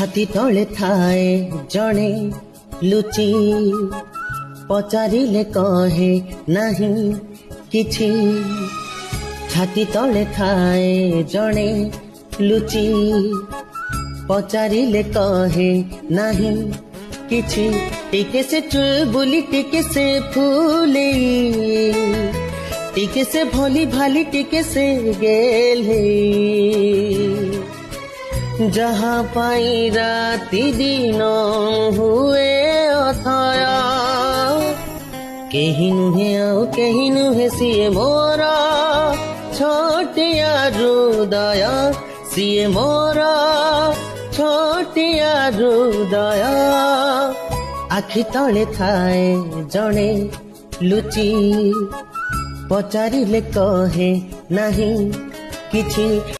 छाती तले थाए जड़े लुचि पचारिले कहे नहीं किछि छाती तले थाए जड़े लुचि पचारिले कहे नहीं किछि टिके से चुलबुली टिके से फूले टिके से भोली भाली टिके से गेले जहाँ पाई राति दिन हुए अथय केही नुहे आउ केही नुहे सिए मोर छोटिया हृदय सिए मोर छोटिया हृदय आखि तले थाए जड़े लुचि पचारिले कहे नहीं किछि।